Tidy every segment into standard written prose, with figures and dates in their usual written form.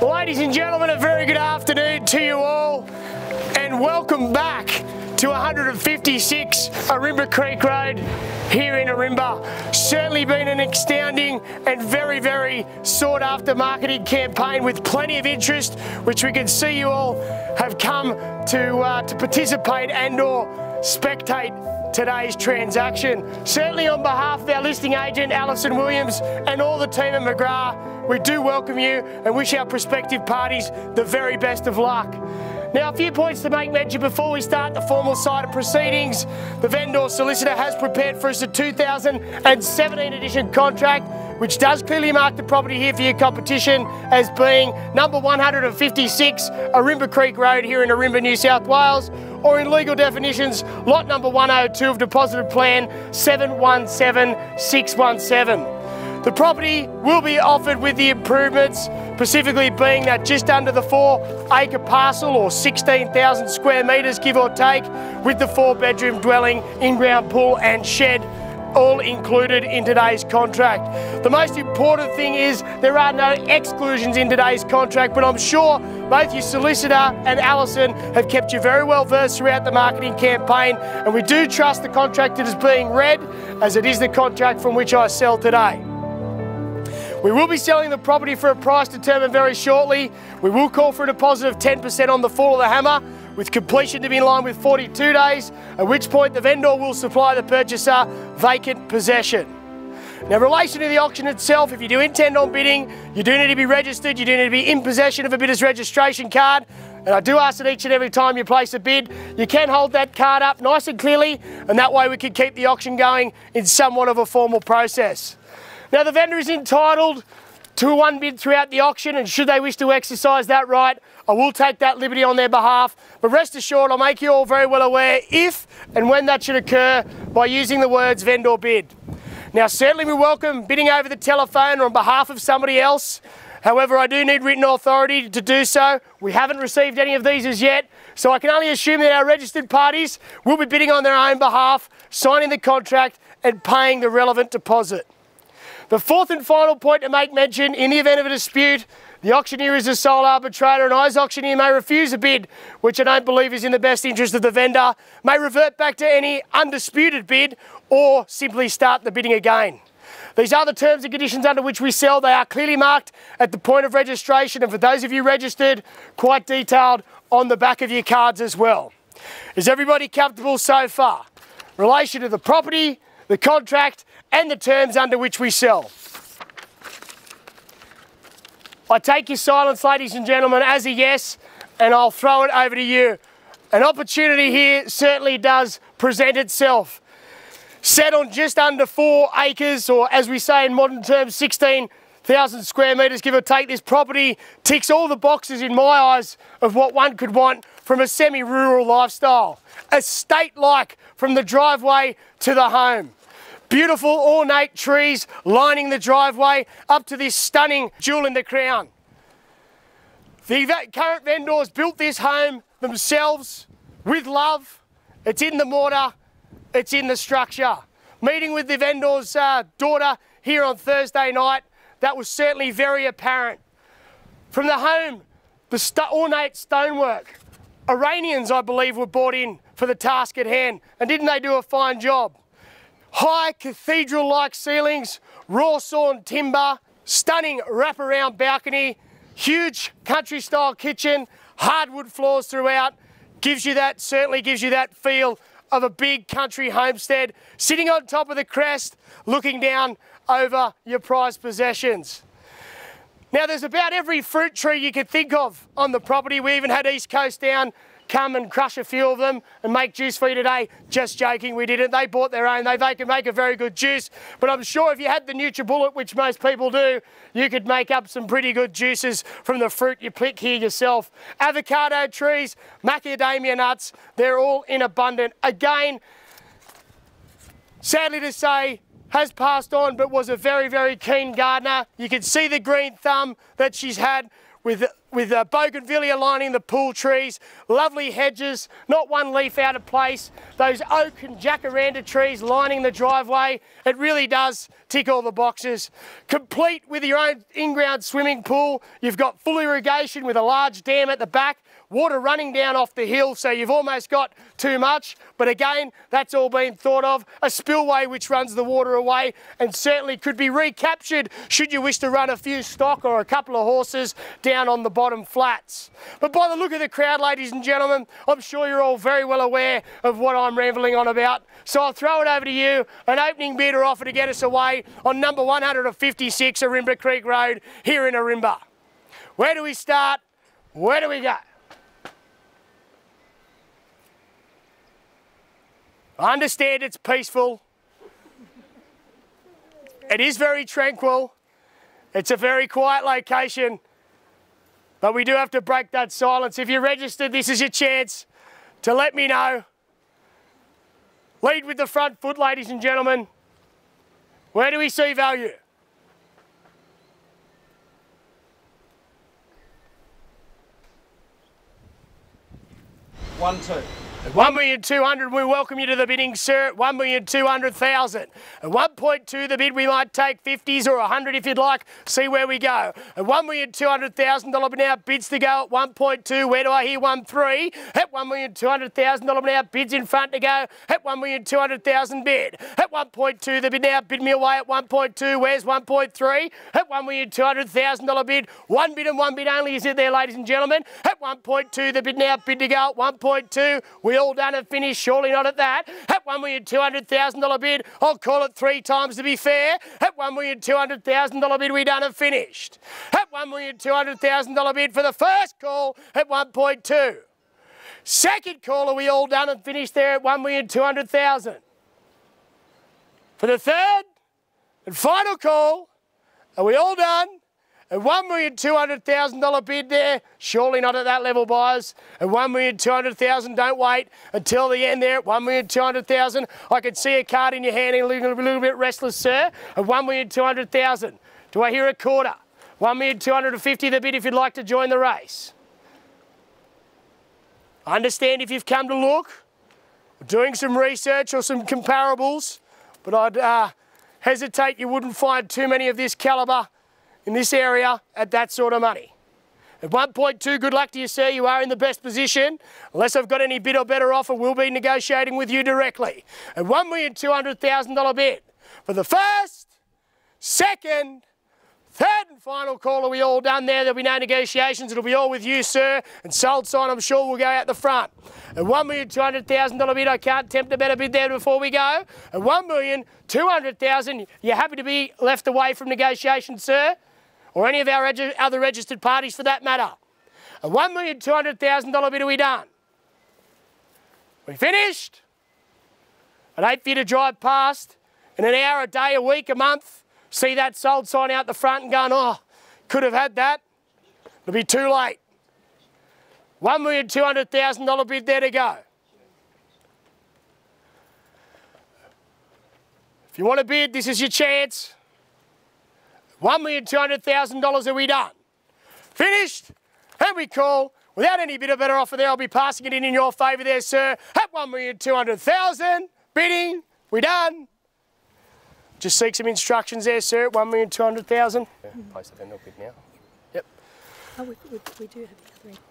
Ladies and gentlemen, a very good afternoon to you all, and welcome back to 156 Ourimbah Creek Road here in Ourimbah. Certainly been an astounding and very, very sought after marketing campaign with plenty of interest, which we can see you all have come to participate and or spectate today's transaction. Certainly on behalf of our listing agent, Alison Williams, and all the team at McGrath, we do welcome you and wish our prospective parties the very best of luck. Now, a few points to make mention before we start the formal side of proceedings. The vendor solicitor has prepared for us a 2017 edition contract, which does clearly mark the property here for your competition as being number 156 Ourimbah Creek Road here in Ourimbah, New South Wales, or in legal definitions, lot number 102 of deposited plan 717617. The property will be offered with the improvements, specifically being that just under the 4-acre parcel or 16,000 square metres, give or take, with the 4-bedroom dwelling, in-ground pool and shed, all included in today's contract. The most important thing is there are no exclusions in today's contract, but I'm sure both your solicitor and Alison have kept you very well versed throughout the marketing campaign, and we do trust the contract that is being read, as it is the contract from which I sell today. We will be selling the property for a price determined very shortly. We will call for a deposit of 10% on the fall of the hammer, with completion to be in line with 42 days, at which point the vendor will supply the purchaser vacant possession. Now, in relation to the auction itself, if you do intend on bidding, you do need to be registered, you do need to be in possession of a bidder's registration card, and I do ask that each and every time you place a bid, you can hold that card up nice and clearly, and that way we can keep the auction going in somewhat of a formal process. Now, the vendor is entitled to one bid throughout the auction, and should they wish to exercise that right, I will take that liberty on their behalf. But rest assured, I'll make you all very well aware if and when that should occur by using the words vendor bid. Now, certainly we welcome bidding over the telephone or on behalf of somebody else. However, I do need written authority to do so. We haven't received any of these as yet, so I can only assume that our registered parties will be bidding on their own behalf, signing the contract and paying the relevant deposit. The fourth and final point to make mention, in the event of a dispute, the auctioneer is a sole arbitrator, and I as auctioneer may refuse a bid, which I don't believe is in the best interest of the vendor, may revert back to any undisputed bid, or simply start the bidding again. These are the terms and conditions under which we sell. They are clearly marked at the point of registration, and for those of you registered, quite detailed on the back of your cards as well. Is everybody comfortable so far? In relation to the property, the contract, and the terms under which we sell. I take your silence, ladies and gentlemen, as a yes, and I'll throw it over to you. An opportunity here certainly does present itself. Set on just under 4 acres, or as we say in modern terms, 16,000 square metres, give or take, this property ticks all the boxes in my eyes of what one could want from a semi-rural lifestyle. Estate-like from the driveway to the home. Beautiful ornate trees lining the driveway up to this stunning jewel in the crown. The current vendors built this home themselves with love. It's in the mortar, it's in the structure. Meeting with the vendor's daughter here on Thursday night, that was certainly very apparent. From the home, the ornate stonework. Iranians, I believe, were brought in for the task at hand, and didn't they do a fine job? High cathedral-like ceilings, raw sawn timber, stunning wraparound balcony, huge country-style kitchen, hardwood floors throughout, certainly gives you that feel of a big country homestead, sitting on top of the crest, looking down over your prized possessions. Now, there's about every fruit tree you could think of on the property. We even had East Coast Down come and crush a few of them and make juice for you today. Just joking, we didn't. They bought their own. They can make a very good juice. But I'm sure if you had the NutriBullet, which most people do, you could make up some pretty good juices from the fruit you pick here yourself. Avocado trees, macadamia nuts, they're all in abundance. Again, sadly to say, has passed on, but was a very, very keen gardener. You can see the green thumb that she's had with bougainvillea lining the pool trees, lovely hedges, not one leaf out of place, those oak and jacaranda trees lining the driveway. It really does tick all the boxes. Complete with your own in-ground swimming pool. You've got full irrigation with a large dam at the back, water running down off the hill, so you've almost got too much. But again, that's all been thought of. A spillway which runs the water away and certainly could be recaptured should you wish to run a few stock or a couple of horses down on the bottom flats. But by the look of the crowd, ladies and gentlemen, I'm sure you're all very well aware of what I'm rambling on about. So I'll throw it over to you, an opening bid or offer to get us away on number 156 Ourimbah Creek Road here in Ourimbah. Where do we start? Where do we go? I understand it's peaceful. It is very tranquil. It's a very quiet location. But we do have to break that silence. If you're registered, this is your chance to let me know. Lead with the front foot, ladies and gentlemen. Where do we see value? One, two. At 1,200,000, we welcome you to the bidding, sir, at 1,200,000. At 1.2 the bid, we might take 50s or 100 if you'd like. See where we go. At $1,200,000 bid now, bids to go at 1.2. Where do I hear 1.3? At $1,200,000 bid now, bids in front to go at 1,200,000 bid. At 1.2 the bid now, bid me away at 1.2. Where's 1.3? At $1,200,000 bid. One bid and one bid only is it there, ladies and gentlemen. At 1.2 the bid now, bid to go at 1.2. We all done and finished, surely not at that. At $1,200,000 bid, I'll call it 3 times to be fair. At $1,200,000 bid, we done and finished. At $1,200,000 bid for the first call at 1.2. Second call, are we all done and finished there at 1,200,000? For the third and final call, are we all done? At $1,200,000 bid there, surely not at that level, buyers. At $1,200,000, don't wait until the end there at $1,200,000. I can see a card in your hand and a little bit restless, sir. At $1,200,000. Do I hear a quarter? $1,250,000 the bid if you'd like to join the race. I understand if you've come to look, doing some research or some comparables, but I'd hesitate you wouldn't find too many of this calibre in this area at that sort of money. At 1.2, good luck to you, sir. You are in the best position. Unless I've got any bid or better offer, we'll be negotiating with you directly. At $1,200,000 bid. For the first, second, third and final call, are we all done there? There'll be no negotiations. It'll be all with you, sir. And sold sign, I'm sure, will go out the front. At $1,200,000 bid, I can't tempt a better bid there before we go. At $1,200,000, you're happy to be left away from negotiations, sir? Or any of our other registered parties for that matter. A $1,200,000 bid, are we done? We finished? I'd hate for you to drive past in an hour, a day, a week, a month, see that sold sign out the front and going, oh, could have had that. It'll be too late. $1,200,000 bid there to go. If you want to bid, this is your chance. $1,200,000, are we done? Finished? And we call, without any bit of better offer there, I'll be passing it in your favour there, sir. At $1,200,000, bidding, we done. Just seek some instructions there, sir, at $1,200,000. Place the vendor bid now. Yep. Oh, we do have the other.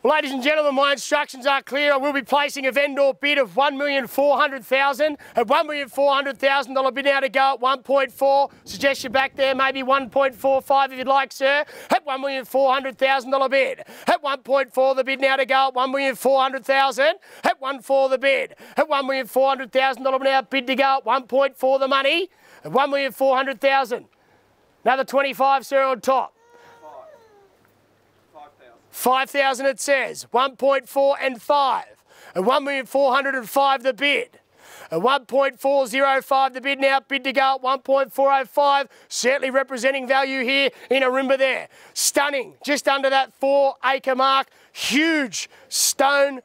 Well, ladies and gentlemen, my instructions are clear. I will be placing a vendor bid of $1,400,000. At $1,400,000 bid now to go at 1.4. Suggest you back there, maybe 1.45 if you'd like, sir. At $1,400,000 bid. At 1.4 the bid now to go at $1,400,000. At 1.4 the bid. At $1,400,000 now bid to go at 1.4 the money. At $1,400,000. Another 25, sir, on top. 5,000 it says. 1.4 and 5. At $1,405,000 the bid. At 1.405 the bid now, bid to go at 1.405. Certainly representing value here in Ourimbah there. Stunning, just under that 4-acre mark. Huge stone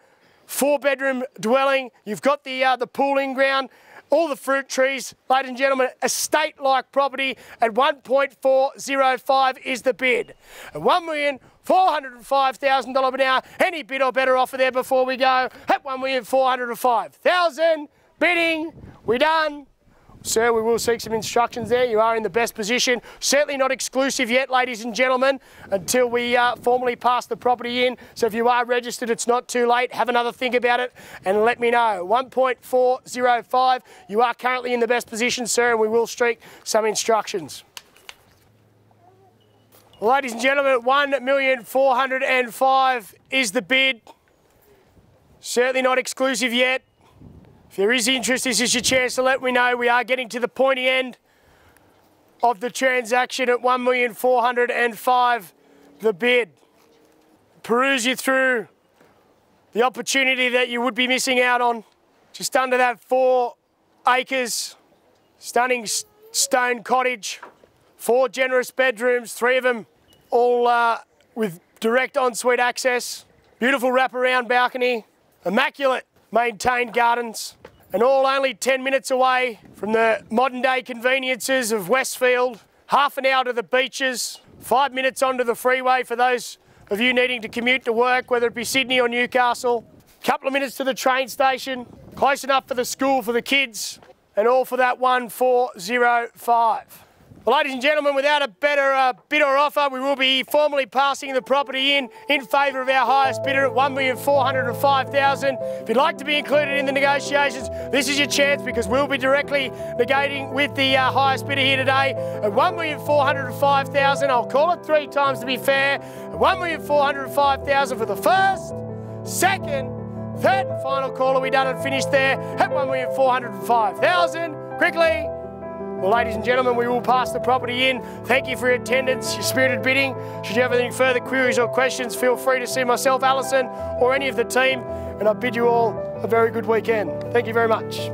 4-bedroom dwelling. You've got the pooling ground. all the fruit trees. Ladies and gentlemen, estate-like property at 1.405 is the bid. At $1,405,000 bid now. Any bid or better offer there before we go? At $1,405,000. Bidding. We done. Sir, we will seek some instructions there. You are in the best position. Certainly not exclusive yet, ladies and gentlemen, until we formally pass the property in. So if you are registered, it's not too late. Have another think about it and let me know. 1.405. You are currently in the best position, sir, and we will seek some instructions. Ladies and gentlemen, $1,405,000 is the bid. Certainly not exclusive yet. If there is interest, this is your chance to let me know. We are getting to the pointy end of the transaction at $1,405,000, the bid. Peruse you through the opportunity that you would be missing out on. Just under that 4 acres, stunning stone cottage, 4 generous bedrooms, 3 of them all with direct ensuite access, beautiful wraparound balcony, immaculate maintained gardens, and all only 10 minutes away from the modern day conveniences of Westfield, half an hour to the beaches, 5 minutes onto the freeway for those of you needing to commute to work, whether it be Sydney or Newcastle, a couple of minutes to the train station, close enough for the school for the kids, and all for that 1,405. Well, ladies and gentlemen, without a better bid or offer, we will be formally passing the property in favour of our highest bidder at $1,405,000. If you'd like to be included in the negotiations, this is your chance because we'll be directly negating with the highest bidder here today at $1,405,000. I'll call it 3 times to be fair. At $1,405,000 for the first, second, third and final call. Are we done and finished there at $1,405,000? Quickly. Well, ladies and gentlemen, we will pass the property in. Thank you for your attendance, your spirited bidding. Should you have any further queries or questions, feel free to see myself, Alison, or any of the team, and I bid you all a very good weekend. Thank you very much.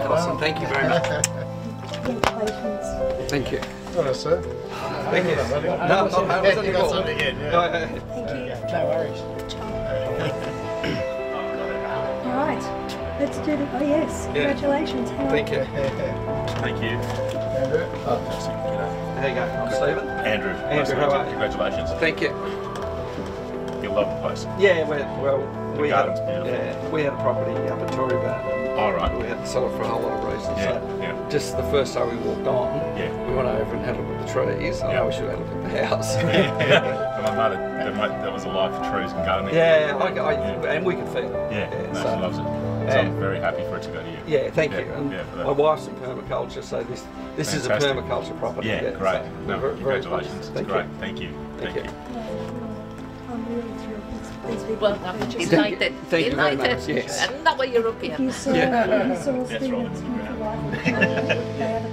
Alison, thank you very much. Congratulations. Thank you. Hello, sir. Thank you. No, not You got something again, yeah. Thank you. No worries. All right, let's do the. Oh yes, congratulations. Hang on. Thank you. Thank you. Andrew? There you go. I'm Stephen. Andrew. Andrew, how are you? Congratulations. Thank you. You'll love the place. Yeah, we had garden's beautiful. we had a property up at Ourimbah. All right. We had to sell it for a whole lot of reasons. Yeah, So yeah. just the first day we walked on, we went over and had a look at the trees. I know we should have had a look at the house. Yeah. My mother, that was a life of trees and gardening. And we could feed it. Yeah, no, so, she loves it. So I'm very happy for it to go to you. Yeah, thank you. And for that. my wife's in permaculture, so this is a Fantastic. permaculture property. Yeah, great. So No, very congratulations. pleased. It's great. Thank you. Thank you. I'm really thrilled. These people Well, have purchased. United. Thank you very United. much, yes. Another European. You saw That's Stephen's right. beautiful wife. They have a